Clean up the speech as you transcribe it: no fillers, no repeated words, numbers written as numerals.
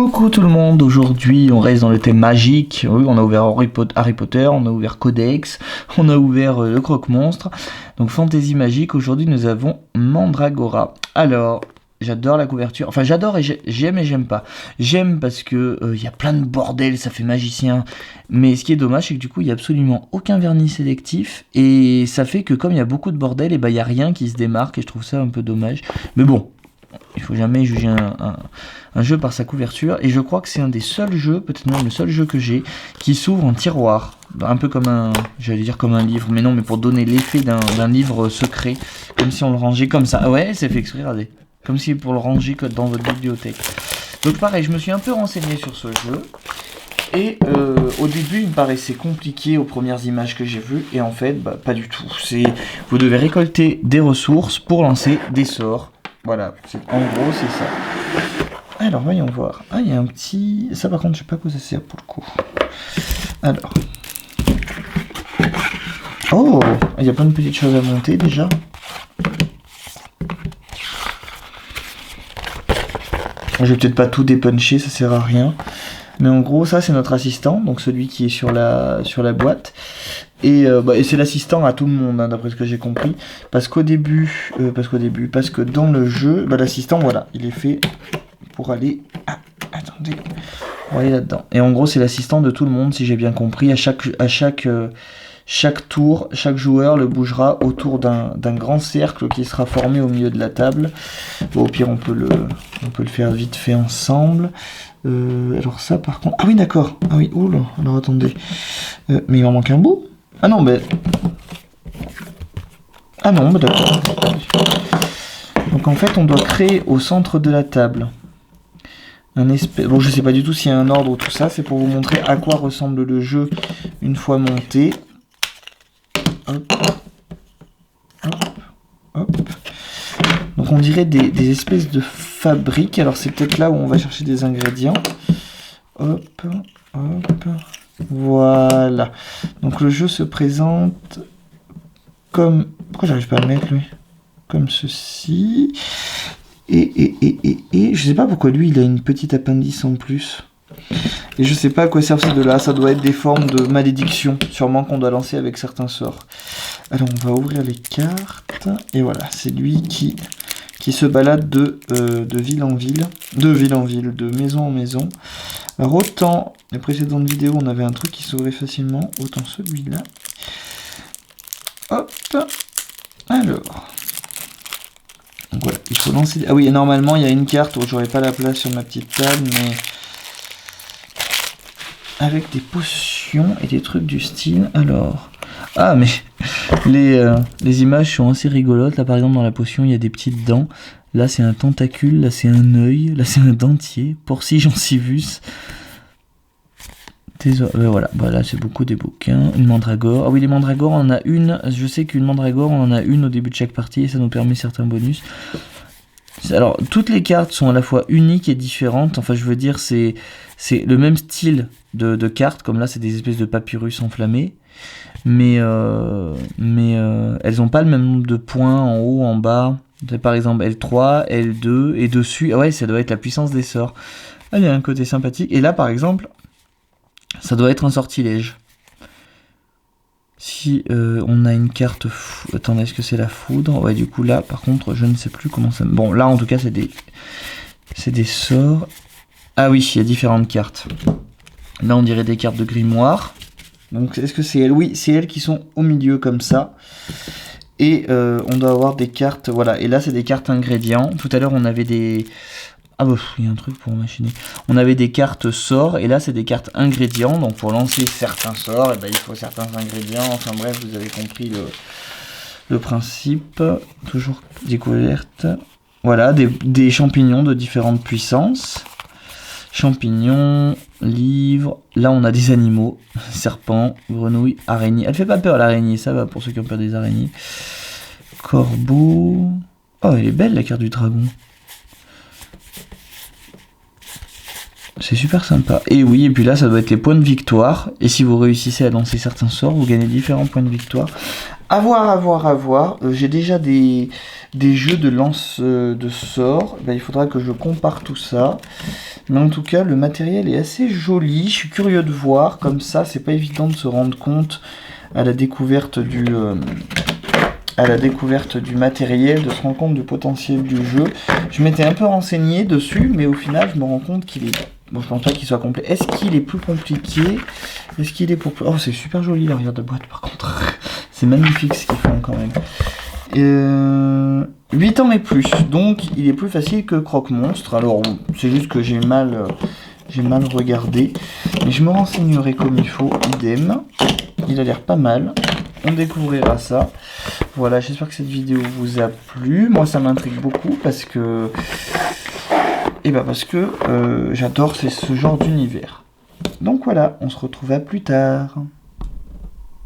Coucou tout le monde, aujourd'hui on reste dans le thème magique. Oui, on a ouvert Harry Potter, on a ouvert Codex, on a ouvert le Croque-Monstre. Donc fantasy magique, aujourd'hui nous avons Mandragora. Alors, j'adore la couverture, enfin j'adore et j'aime et j'aime pas. J'aime parce que y a plein de bordel, ça fait magicien. Mais ce qui est dommage c'est que du coup il y a absolument aucun vernis sélectif. Et ça fait que comme il y a beaucoup de bordel, et il y a rien qui se démarque et je trouve ça un peu dommage. Mais bon, il faut jamais juger un jeu par sa couverture, et je crois que c'est un des seuls jeux, peut-être même le seul jeu que j'ai, qui s'ouvre en tiroir, un peu comme j'allais dire comme un livre, mais non, mais pour donner l'effet d'un livre secret, comme si on le rangeait comme ça. Ouais, c'est fait exprès, regardez, comme si pour le ranger dans votre bibliothèque. Donc pareil, je me suis un peu renseigné sur ce jeu, et au début il me paraissait compliqué aux premières images que j'ai vues, et en fait, pas du tout. Vous devez récolter des ressources pour lancer des sorts. Voilà, en gros c'est ça. Alors voyons voir. Ah, il y a un petit... Ça par contre je sais pas à quoi ça sert pour le coup. Alors. Oh, il y a plein de petites choses à monter déjà. Je vais peut-être pas tout dépuncher, ça sert à rien. Mais en gros ça c'est notre assistant, donc celui qui est sur la boîte. Et c'est l'assistant à tout le monde, hein, d'après ce que j'ai compris. Parce que dans le jeu, l'assistant, voilà, il est fait pour aller... Ah, attendez, on va aller là-dedans. Et en gros, c'est l'assistant de tout le monde, si j'ai bien compris. À chaque tour, chaque joueur le bougera autour d'un grand cercle qui sera formé au milieu de la table. Bon, au pire, on peut le faire vite fait ensemble. Alors ça, par contre... Ah oui, d'accord. Ah oui, oula, alors attendez. Mais il m'en manque un bout. Ah non, d'accord. Donc en fait, on doit créer au centre de la table Bon, je sais pas du tout s'il y a un ordre ou tout ça. C'est pour vous montrer à quoi ressemble le jeu une fois monté. Hop. Hop. Hop. Donc on dirait des espèces de fabriques. Alors c'est peut-être là où on va chercher des ingrédients. Hop. Hop. Voilà. Donc le jeu se présente comme... Pourquoi j'arrive pas à le mettre, lui? Comme ceci. Et je sais pas pourquoi lui il a une petite appendice en plus. Et je sais pas à quoi servent ces deux-là. Ça doit être des formes de malédiction, sûrement qu'on doit lancer avec certains sorts. Alors on va ouvrir les cartes. Et voilà, c'est lui qui se balade de ville en ville. De maison en maison. Alors autant les précédentes vidéos on avait un truc qui s'ouvrait facilement, autant celui-là. Hop. Alors. Donc voilà, il faut lancer... Ah oui, normalement il y a une carte où j'aurais pas la place sur ma petite table, mais... Avec des potions et des trucs du style. Alors... Ah mais... les images sont assez rigolotes. Là par exemple dans la potion il y a des petites dents. Là c'est un tentacule, là c'est un œil, là c'est un dentier. Porci gencivus. Voilà, là c'est beaucoup des bouquins. Une mandragore. Ah oui, les mandragores, on en a une. Je sais qu'une mandragore, on en a une au début de chaque partie et ça nous permet certains bonus. Alors, toutes les cartes sont à la fois uniques et différentes. Enfin, je veux dire, c'est le même style de cartes. Comme là, c'est des espèces de papyrus enflammés. Mais elles n'ont pas le même nombre de points en haut, en bas. Par exemple, L3, L2 et dessus. Ah ouais, ça doit être la puissance des sorts. Ah, il y a un côté sympathique. Et là, par exemple... Ça doit être un sortilège. Si on a une carte... Attendez, est-ce que c'est la foudre? Ouais, du coup, là, par contre, je ne sais plus comment ça... Bon, là, en tout cas, c'est des sorts. Ah oui, il y a différentes cartes. Là, on dirait des cartes de grimoire. Donc, est-ce que c'est elles? Oui, c'est elles qui sont au milieu, comme ça. Et on doit avoir des cartes... Voilà, et là, c'est des cartes ingrédients. Tout à l'heure, on avait des... Ah bah, il y a un truc pour machiner. On avait des cartes sorts, et là c'est des cartes ingrédients. Donc pour lancer certains sorts, il faut certains ingrédients. Enfin bref, vous avez compris le principe. Toujours découverte. Voilà, des champignons de différentes puissances. Champignons, livres. Là on a des animaux. Serpents, grenouilles, araignées. Elle fait pas peur l'araignée, ça va pour ceux qui ont peur des araignées. Corbeau. Oh, elle est belle la carte du dragon. C'est super sympa. Et oui, et puis là, ça doit être les points de victoire. Et si vous réussissez à lancer certains sorts, vous gagnez différents points de victoire. À voir. J'ai déjà des jeux de lance de sorts. Il faudra que je compare tout ça. Mais en tout cas, le matériel est assez joli. Je suis curieux de voir. Comme ça, c'est pas évident de se rendre compte à la découverte du matériel, de se rendre compte du potentiel du jeu. Je m'étais un peu renseigné dessus, mais au final, je me rends compte qu'il est... Bon, je pense pas qu'il soit complet. Est-ce qu'il est plus compliqué? Est-ce qu'il est pour... Oh, c'est super joli l'arrière de boîte, par contre. C'est magnifique ce qu'ils font, quand même. 8 ans et plus, donc il est plus facile que Croque-Monstre. Alors, c'est juste que j'ai mal regardé. Mais je me renseignerai comme il faut, idem. Il a l'air pas mal. On découvrira ça. Voilà, j'espère que cette vidéo vous a plu. Moi, ça m'intrigue beaucoup parce que... j'adore ce genre d'univers. Donc voilà, on se retrouve à plus tard.